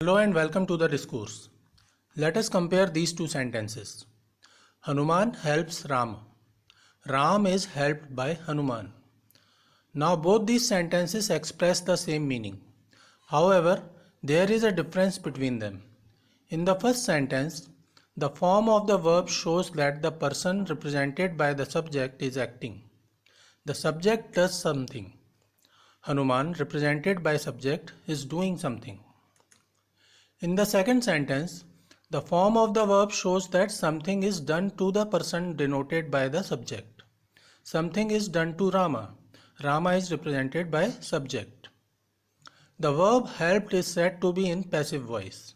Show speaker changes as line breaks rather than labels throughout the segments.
Hello and welcome to the discourse. Let us compare these two sentences. Hanuman helps Ram. Ram is helped by Hanuman. Now both these sentences express the same meaning. However, there is a difference between them. In the first sentence, the form of the verb shows that the person represented by the subject is acting. The subject does something. Hanuman, represented by subject, is doing something. In the second sentence, the form of the verb shows that something is done to the person denoted by the subject. Something is done to Rama. Rama is represented by subject. The verb helped is said to be in passive voice.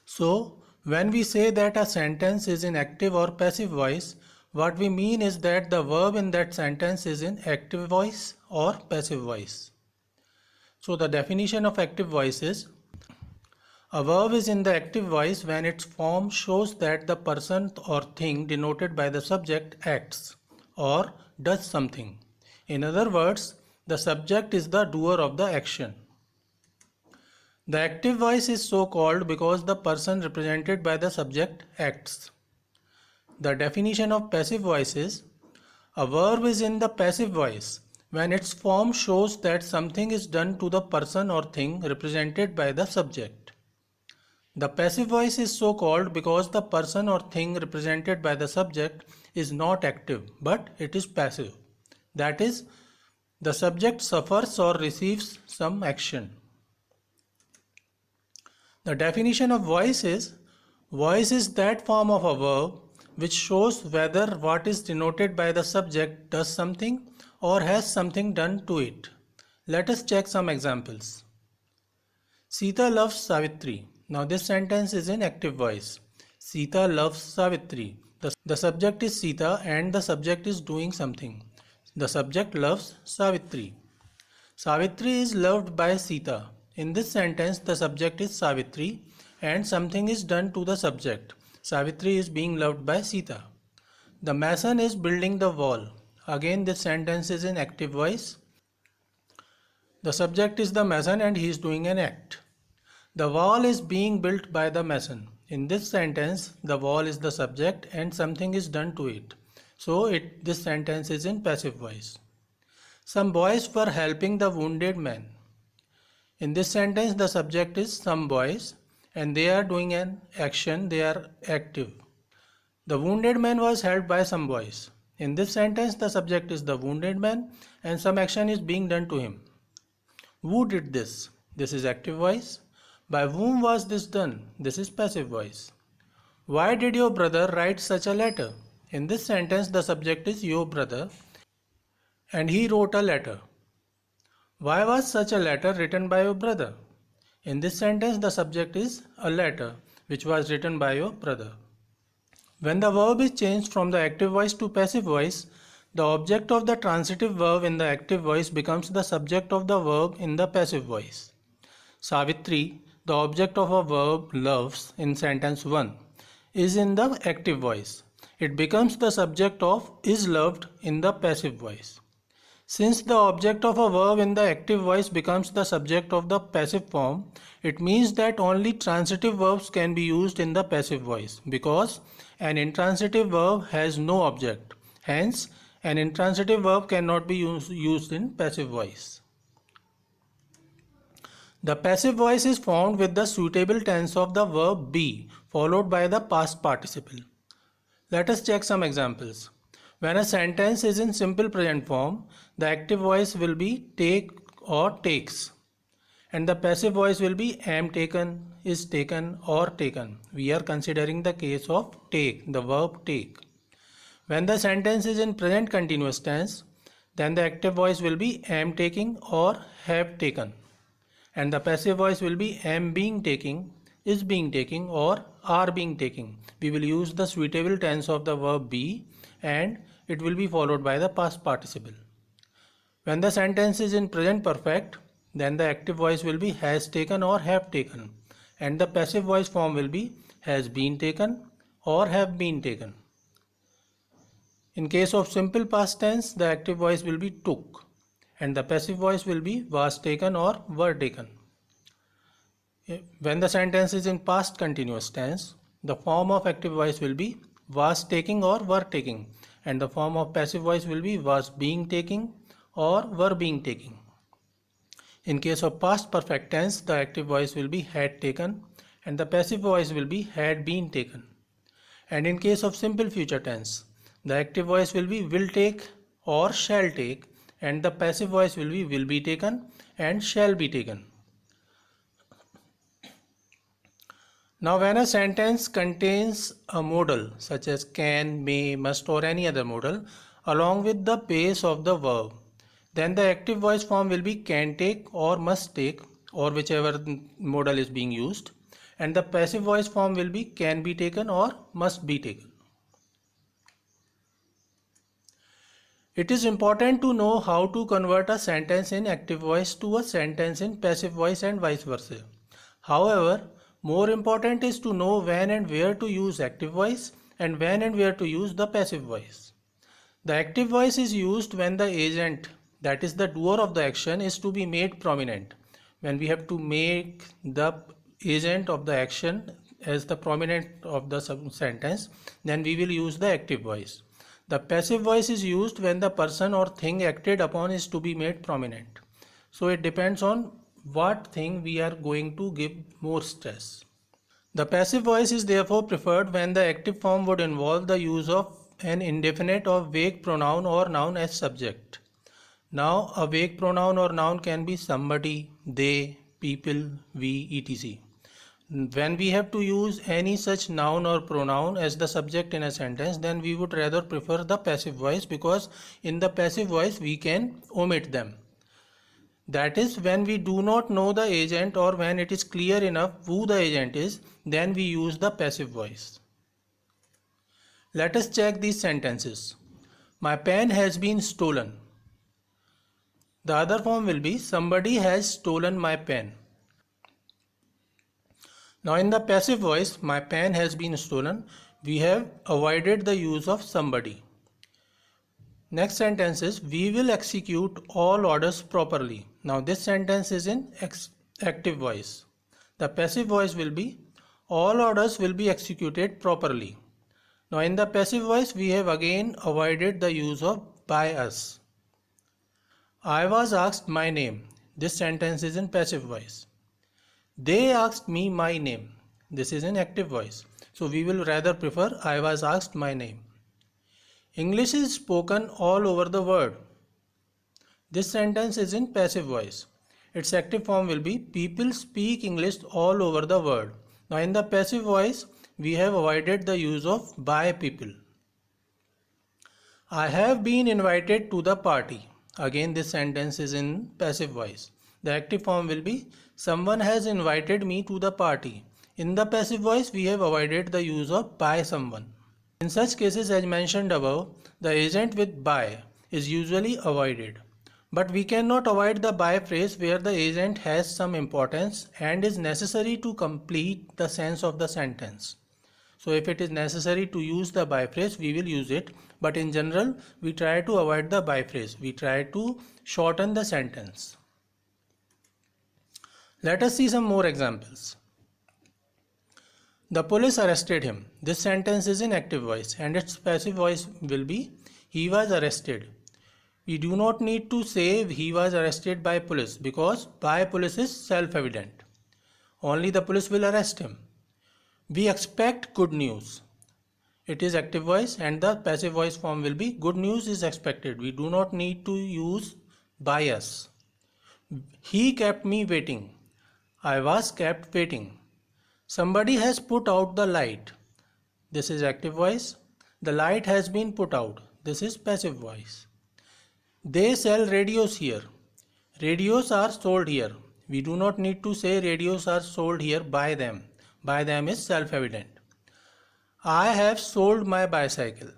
So, when we say that a sentence is in active or passive voice, what we mean is that the verb in that sentence is in active voice or passive voice. So, the definition of active voice is: a verb is in the active voice when its form shows that the person or thing denoted by the subject acts or does something. In other words, the subject is the doer of the action. The active voice is so called because the person represented by the subject acts. The definition of passive voice is: a verb is in the passive voice when its form shows that something is done to the person or thing represented by the subject. The passive voice is so called because the person or thing represented by the subject is not active, but it is passive. That is, the subject suffers or receives some action. The definition of voice is: voice is that form of a verb which shows whether what is denoted by the subject does something or has something done to it. Let us check some examples. Sita loves Savitri. Now this sentence is in active voice. Sita loves Savitri. The subject is Sita and the subject is doing something. The subject loves Savitri. Savitri is loved by Sita. In this sentence, the subject is Savitri and something is done to the subject. Savitri is being loved by Sita. The mason is building the wall. Again, this sentence is in active voice. The subject is the mason and he is doing an act. The wall is being built by the mason. In this sentence, the wall is the subject and something is done to it. So, this sentence is in passive voice. Some boys were helping the wounded man. In this sentence, the subject is some boys and they are doing an action, they are active. The wounded man was helped by some boys. In this sentence, the subject is the wounded man and some action is being done to him. Who did this? This is active voice. By whom was this done? This is passive voice. Why did your brother write such a letter? In this sentence, the subject is your brother and he wrote a letter. Why was such a letter written by your brother? In this sentence, the subject is a letter which was written by your brother. When the verb is changed from the active voice to passive voice, the object of the transitive verb in the active voice becomes the subject of the verb in the passive voice. Savitri, the object of a verb loves in sentence 1, is in the active voice. It becomes the subject of is loved in the passive voice. Since the object of a verb in the active voice becomes the subject of the passive form, it means that only transitive verbs can be used in the passive voice because an intransitive verb has no object. Hence, an intransitive verb cannot be used in passive voice. The passive voice is formed with the suitable tense of the verb be followed by the past participle. Let us check some examples. When a sentence is in simple present form, the active voice will be take or takes and the passive voice will be am taken, is taken or taken. We are considering the case of take, the verb take. When the sentence is in present continuous tense, then the active voice will be am taking or have taken. And the passive voice will be am being taking, is being taking or are being taking. We will use the suitable tense of the verb be and it will be followed by the past participle. When the sentence is in present perfect, then the active voice will be has taken or have taken and the passive voice form will be has been taken or have been taken. In case of simple past tense, the active voice will be took and the passive voice will be was taken or were taken. When the sentence is in past continuous tense, the form of active voice will be was taking or were taking, and the form of passive voice will be was being taking or were being taking. In case of past perfect tense, the active voice will be had taken and the passive voice will be had been taken. And in case of simple future tense, the active voice will be will take or shall take, and the passive voice will be taken and shall be taken. Now when a sentence contains a modal such as can, may, must or any other modal along with the base of the verb, then the active voice form will be can take or must take, or whichever modal is being used, and the passive voice form will be can be taken or must be taken. It is important to know how to convert a sentence in active voice to a sentence in passive voice and vice versa. However, more important is to know when and where to use active voice and when and where to use the passive voice. The active voice is used when the agent, that is the doer of the action, is to be made prominent. When we have to make the agent of the action as the prominent of the sentence, then we will use the active voice. The passive voice is used when the person or thing acted upon is to be made prominent. So it depends on what thing we are going to give more stress. The passive voice is therefore preferred when the active form would involve the use of an indefinite or vague pronoun or noun as subject. Now, a vague pronoun or noun can be somebody, they, people, we, etc. When we have to use any such noun or pronoun as the subject in a sentence, then we would rather prefer the passive voice, because in the passive voice we can omit them. That is, when we do not know the agent or when it is clear enough who the agent is, then we use the passive voice. Let us check these sentences. My pen has been stolen. The other form will be somebody has stolen my pen. Now in the passive voice, my pen has been stolen, we have avoided the use of somebody. Next sentence is we will execute all orders properly. Now this sentence is in active voice. The passive voice will be all orders will be executed properly. Now in the passive voice we have again avoided the use of by us. I was asked my name. This sentence is in passive voice. They asked me my name. This is in active voice. So we will rather prefer I was asked my name. English is spoken all over the world. This sentence is in passive voice. Its active form will be people speak English all over the world. Now in the passive voice, we have avoided the use of by people. I have been invited to the party. Again this sentence is in passive voice. The active form will be someone has invited me to the party. In the passive voice, we have avoided the use of by someone. In such cases, as mentioned above, the agent with by is usually avoided. But we cannot avoid the by phrase where the agent has some importance and is necessary to complete the sense of the sentence. So if it is necessary to use the by phrase, we will use it. But in general, we try to avoid the by phrase. We try to shorten the sentence. Let us see some more examples. The police arrested him. This sentence is in active voice and its passive voice will be he was arrested. We do not need to say he was arrested by police because by police is self-evident. Only the police will arrest him. We expect good news. It is active voice and the passive voice form will be good news is expected. We do not need to use by us. He kept me waiting. I was kept waiting. Somebody has put out the light. This is active voice. The light has been put out. This is passive voice. They sell radios here. Radios are sold here. We do not need to say radios are sold here by them. By them is self-evident. I have sold my bicycle.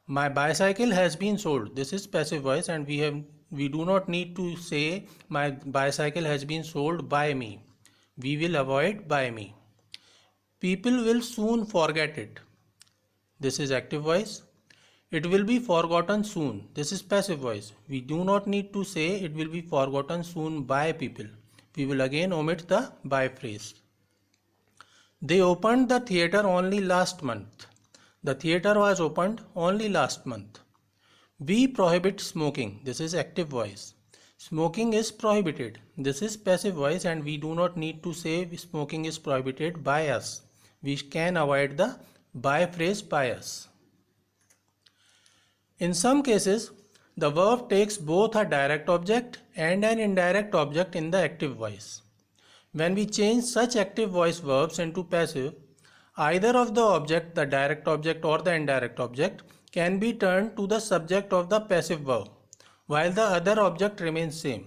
My bicycle has been sold. This is passive voice and we do not need to say my bicycle has been sold by me. We will avoid by me. People will soon forget it. This is active voice. It will be forgotten soon. This is passive voice. We do not need to say it will be forgotten soon by people. We will again omit the by phrase. They opened the theater only last month. The theater was opened only last month. We prohibit smoking. This is active voice. Smoking is prohibited. This is passive voice, and we do not need to say smoking is prohibited by us. We can avoid the by phrase by us. In some cases, the verb takes both a direct object and an indirect object in the active voice. When we change such active voice verbs into passive, either of the object, the direct object or the indirect object, can be turned to the subject of the passive verb, while the other object remains same.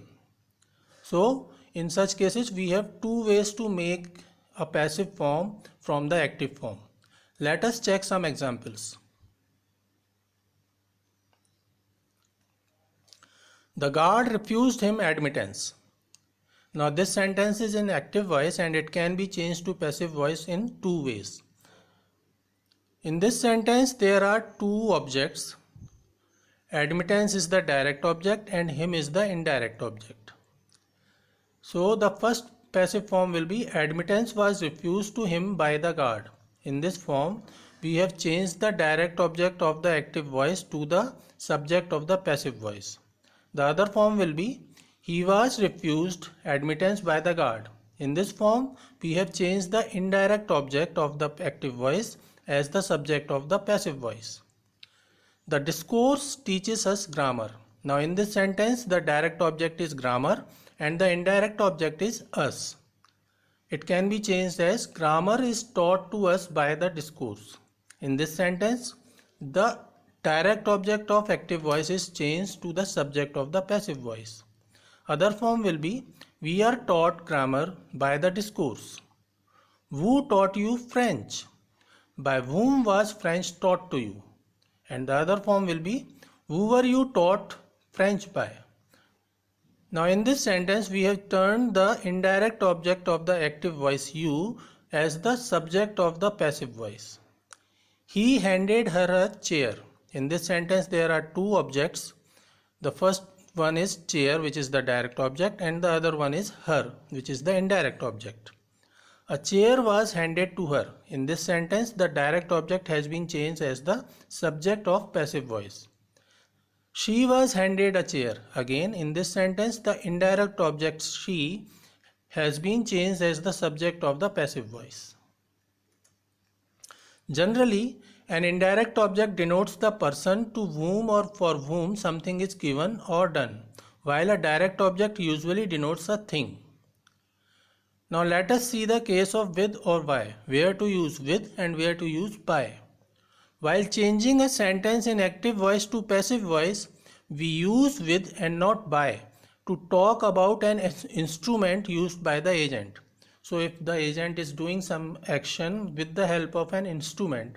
So, in such cases, we have two ways to make a passive form from the active form. Let us check some examples. The guard refused him admittance. Now this sentence is in active voice and it can be changed to passive voice in two ways. In this sentence there are two objects. Admittance is the direct object and him is the indirect object. So the first passive form will be admittance was refused to him by the guard. In this form we have changed the direct object of the active voice to the subject of the passive voice. The other form will be he was refused admittance by the guard. In this form, we have changed the indirect object of the active voice as the subject of the passive voice. The discourse teaches us grammar. Now in this sentence, the direct object is grammar and the indirect object is us. It can be changed as grammar is taught to us by the discourse. In this sentence, the direct object of active voice is changed to the subject of the passive voice. Other form will be we are taught grammar by the discourse. Who taught you French? By whom was French taught to you? And the other form will be who were you taught French by? Now in this sentence we have turned the indirect object of the active voice you as the subject of the passive voice. He handed her a chair. In this sentence there are two objects. The first one is chair, which is the direct object, and the other one is her, which is the indirect object. A chair was handed to her. In this sentence the direct object has been changed as the subject of passive voice. She was handed a chair. Again in this sentence the indirect object she has been changed as the subject of the passive voice. Generally, an indirect object denotes the person to whom or for whom something is given or done, while a direct object usually denotes a thing. Now let us see the case of with or by, where to use with and where to use by. While changing a sentence in active voice to passive voice, we use with and not by to talk about an instrument used by the agent. So if the agent is doing some action with the help of an instrument,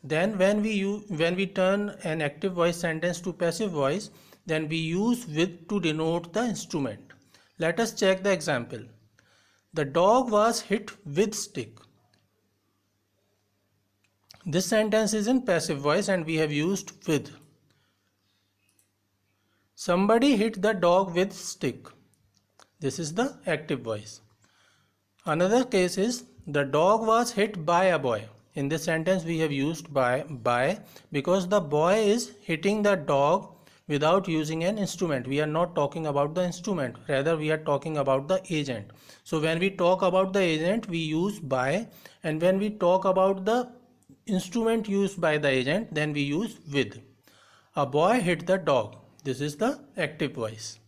then when we turn an active voice sentence to passive voice, then we use with to denote the instrument. Let us check the example. The dog was hit with stick. This sentence is in passive voice and we have used with. Somebody hit the dog with stick. This is the active voice. Another case is the dog was hit by a boy. In this sentence we have used by because the boy is hitting the dog without using an instrument. We are not talking about the instrument, rather we are talking about the agent. So when we talk about the agent we use by, and when we talk about the instrument used by the agent then we use with. A boy hit the dog. This is the active voice.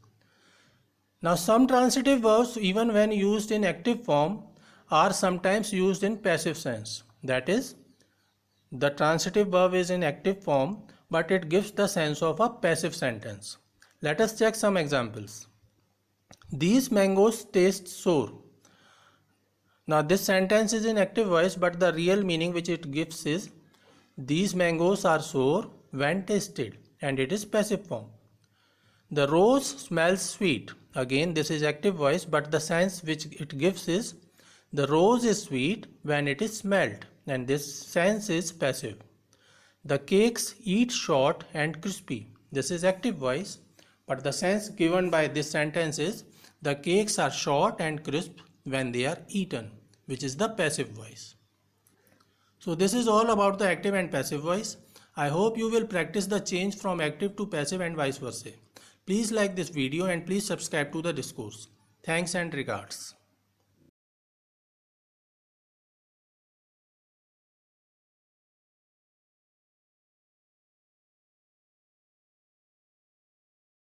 Now some transitive verbs, even when used in active form, are sometimes used in passive sense. That is, the transitive verb is in active form but it gives the sense of a passive sentence. Let us check some examples. These mangoes taste sour. Now this sentence is in active voice but the real meaning which it gives is these mangoes are sour when tasted, and it is passive form. The rose smells sweet. Again this is active voice but the sense which it gives is the rose is sweet when it is smelled, and this sense is passive. The cakes eat short and crispy. This is active voice but the sense given by this sentence is the cakes are short and crisp when they are eaten, which is the passive voice. So this is all about the active and passive voice. I hope you will practice the change from active to passive and vice versa. Please like this video and please subscribe to the discourse. Thanks and regards.